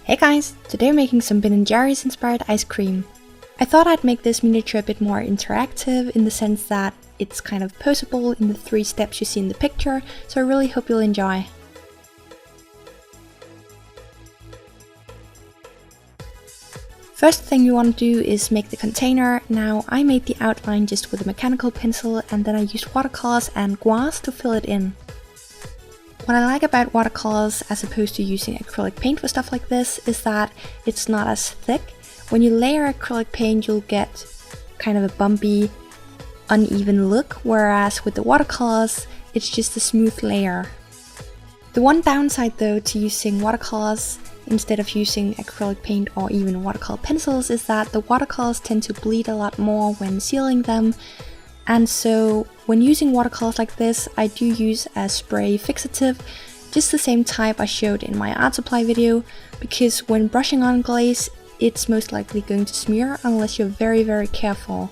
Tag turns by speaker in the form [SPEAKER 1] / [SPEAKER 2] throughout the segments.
[SPEAKER 1] Hey guys, today I'm making some Ben&Jerry's inspired ice cream. I thought I'd make this miniature a bit more interactive in the sense that it's kind of poseable in the 3 steps you see in the picture, so I really hope you'll enjoy. First thing you want to do is make the container. Now I made the outline just with a mechanical pencil and then I used watercolors and gouache to fill it in. What I like about watercolors as opposed to using acrylic paint for stuff like this is that it's not as thick. When you layer acrylic paint you'll get kind of a bumpy, uneven look, whereas with the watercolors it's just a smooth layer. The one downside though to using watercolors instead of using acrylic paint or even watercolor pencils is that the watercolors tend to bleed a lot more when sealing them. And so when using watercolors like this, I do use a spray fixative, just the same type I showed in my art supply video, because when brushing on glaze, it's most likely going to smear unless you're very careful.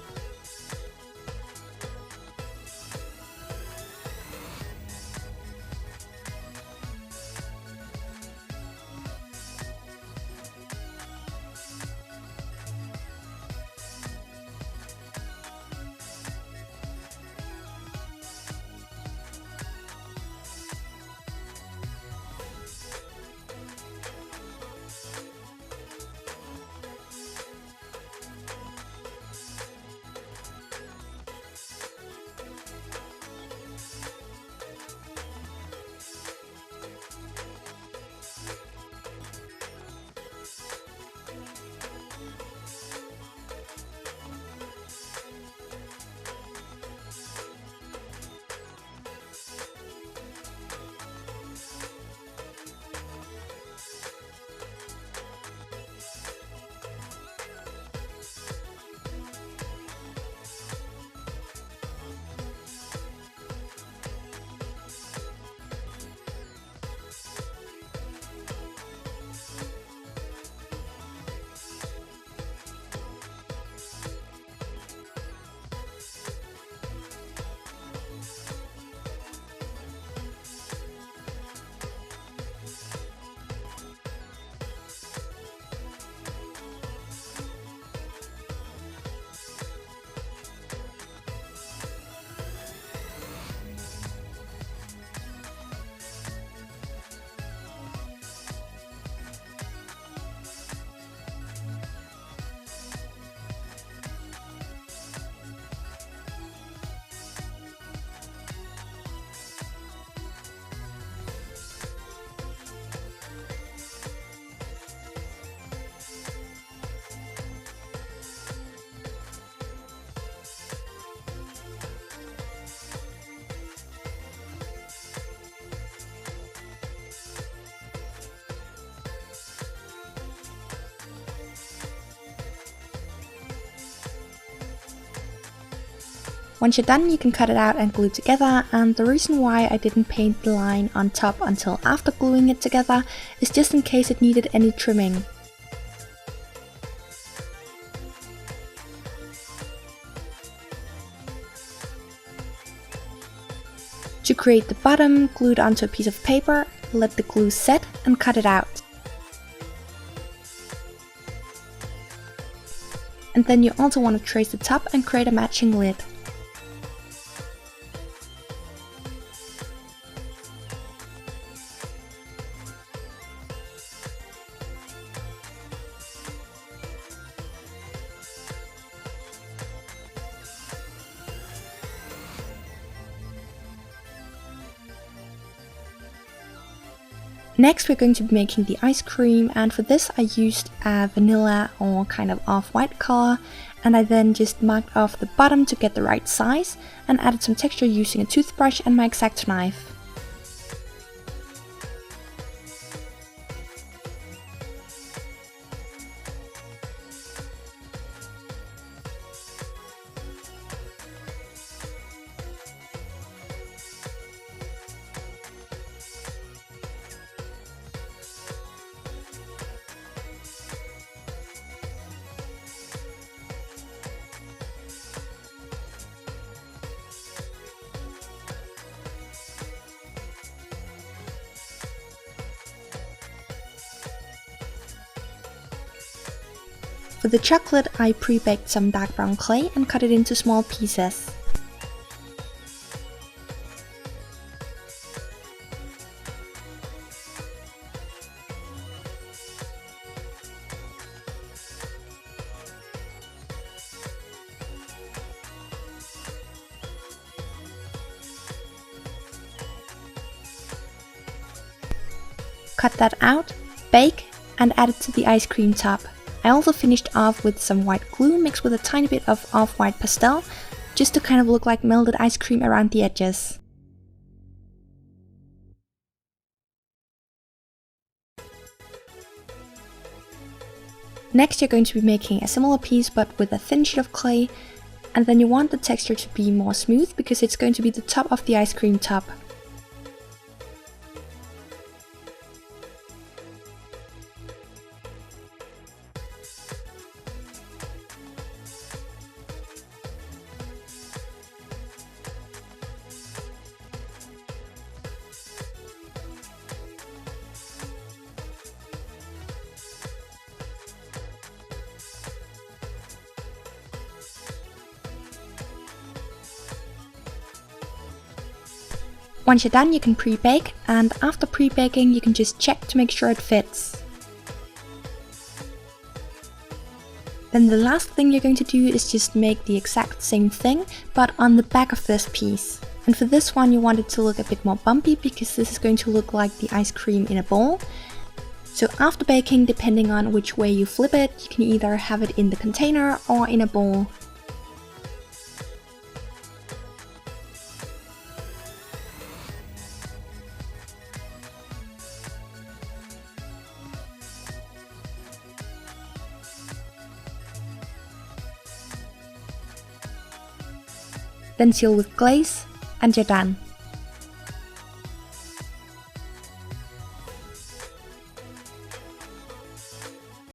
[SPEAKER 1] Once you're done, you can cut it out and glue it together, and the reason why I didn't paint the line on top until after gluing it together is just in case it needed any trimming. To create the bottom, glue it onto a piece of paper, let the glue set and cut it out. And then you also want to trace the top and create a matching lid. Next we're going to be making the ice cream, and for this I used a vanilla or kind of off-white color, and I then just marked off the bottom to get the right size and added some texture using a toothbrush and my X-Acto knife. For the chocolate, I pre-baked some dark brown clay and cut it into small pieces. Cut that out, bake, and add it to the ice cream top. I also finished off with some white glue mixed with a tiny bit of off-white pastel, just to kind of look like melted ice cream around the edges. Next you're going to be making a similar piece but with a thin sheet of clay, and then you want the texture to be more smooth because it's going to be the top of the ice cream top. Once you're done, you can pre-bake, and after pre-baking you can just check to make sure it fits. Then the last thing you're going to do is just make the exact same thing, but on the back of this piece. And for this one you want it to look a bit more bumpy because this is going to look like the ice cream in a bowl. So after baking, depending on which way you flip it, you can either have it in the container or in a bowl. Then seal with glaze, and you're done.